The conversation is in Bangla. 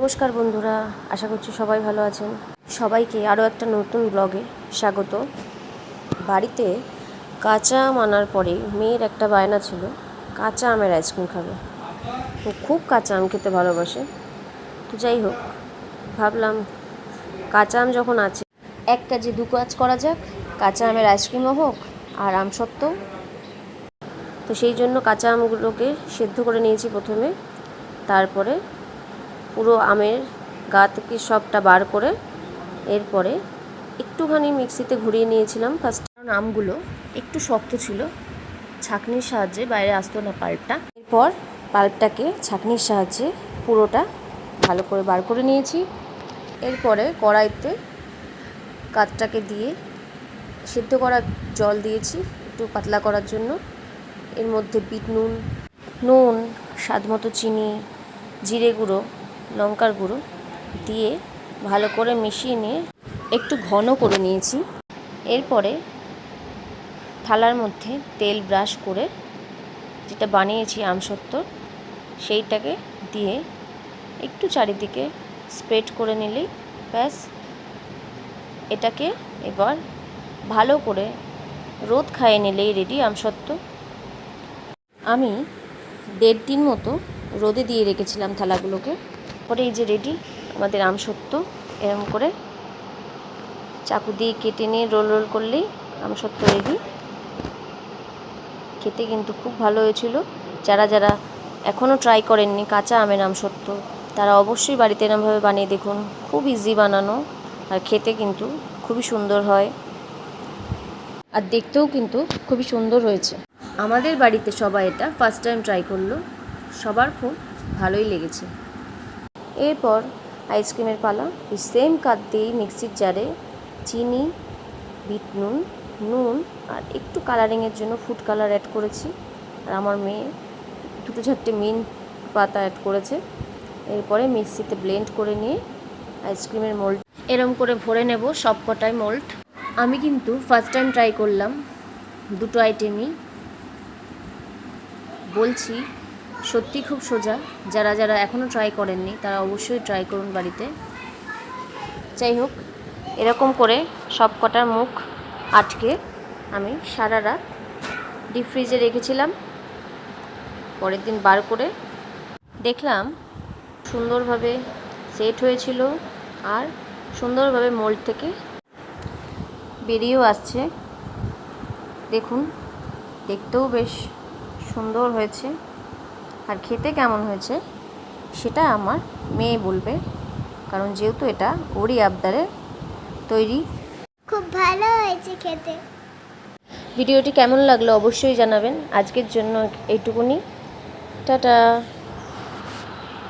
নমস্কার বন্ধুরা, আশা করছি সবাই ভালো আছেন। সবাইকে আরও একটা নতুন ব্লগে স্বাগত। বাড়িতে কাঁচা আম আনার পরে মেয়ের একটা বায়না ছিল কাঁচা আমের আইসক্রিম খাবে। ও খুব কাঁচা আম খেতে ভালোবাসে। তো যাই হোক, ভাবলাম কাঁচা আম যখন আছে এক কাজে দু কাজ করা যাক, কাঁচা আমের আইসক্রিমও হোক আর আমসত্ত্বও। তো সেই জন্য কাঁচা আমগুলোকে সেদ্ধ করে নিয়েছি প্রথমে, তারপরে পুরো আমের গা থেকে সবটা বার করে এরপরে একটুখানি মিক্সিতে ঘুরিয়ে নিয়েছিলাম ফার্স্ট, কারণ আমগুলো একটু শক্ত ছিল, ছাঁকনির সাহায্যে বাইরে আসতো না পাল্পটা। এরপর পাল্পটাকে ছাঁকনির সাহায্যে পুরোটা ভালো করে বার করে নিয়েছি। এরপরে কড়াইতে কাঠটাকে দিয়ে সিদ্ধ করা জল দিয়েছি একটু পাতলা করার জন্য। এর মধ্যে বিট নুন, স্বাদ মতো চিনি, জিরে গুঁড়ো, লঙ্কার গুঁড়ো দিয়ে ভালো করে মিশিয়ে নিয়ে একটু ঘন করে নিয়েছি। এরপরে থালার মধ্যে তেল ব্রাশ করে যেটা বানিয়েছি আমসত্ত্ব সেইটাকে দিয়ে একটু চারিদিকে স্প্রেড করে নিলেই ব্যাস। এটাকে এবার ভালো করে রোদ খাইয়ে নিলেই রেডি আমসত্ত্ব। আমি 1.5 দিন মতো রোদে দিয়ে রেখেছিলাম থালাগুলোকে। পরে এই যে রেডি আমাদের আমসত্ত্ব। এরকম করে চাকু দিয়ে কেটে নিয়ে রোল রোল করলেই আমসত্ত্ব রেডি। খেতে কিন্তু খুব ভালো হয়েছিল। যারা যারা এখনও ট্রাই করেননি কাঁচা আমের আমসত্ত্ব, তারা অবশ্যই বাড়িতে এরকমভাবে বানিয়ে দেখুন। খুব ইজি বানানো আর খেতে কিন্তু খুবই সুন্দর হয়, আর দেখতেও কিন্তু খুবই সুন্দর হয়েছে। আমাদের বাড়িতে সবাই এটা ফার্স্ট টাইম ট্রাই করলো, সবার খুব ভালোই লেগেছে। এরপর আইসক্রিমের পালা। এই সেম কাঠ দিয়েই মিক্সির জারে চিনি, বিট নুন আর একটু কালারিংয়ের জন্য ফুড কালার অ্যাড করেছি। আর আমার মেয়ে 2-4টে মিন্ট পাতা অ্যাড করেছে। এরপরে মিক্সিতে ব্লেন্ড করে নিয়ে আইসক্রিমের মোল্ড এরম করে ভরে নেব সব কটায় মোল্ড। আমি কিন্তু ফার্স্ট টাইম ট্রাই করলাম দুটো আইটেমই। বলছি সত্যি খুব সোজা। যারা যারা এখনও ট্রাই করেননি তারা অবশ্যই ট্রাই করুন বাড়িতে। যাই হোক, এরকম করে সব কটার মুখ আটকে আমি সারা রাত ডিপ ফ্রিজে রেখেছিলাম। পরের দিন বার করে দেখলাম সুন্দরভাবে সেট হয়েছিল আর সুন্দরভাবে মোল্ড থেকে বেরিয়েও আসছে। দেখুন, দেখতেও বেশ সুন্দর হয়েছে। আর খেতে কেমন হয়েছে সেটা আমার মেয়ে বলবে, কারণ যেহেতু এটা ওরই আবদারে তৈরি। খুব ভালো হয়েছে খেতে। ভিডিওটি কেমন লাগলো অবশ্যই জানাবেন। আজকের জন্য এইটুকুনি, টাটা।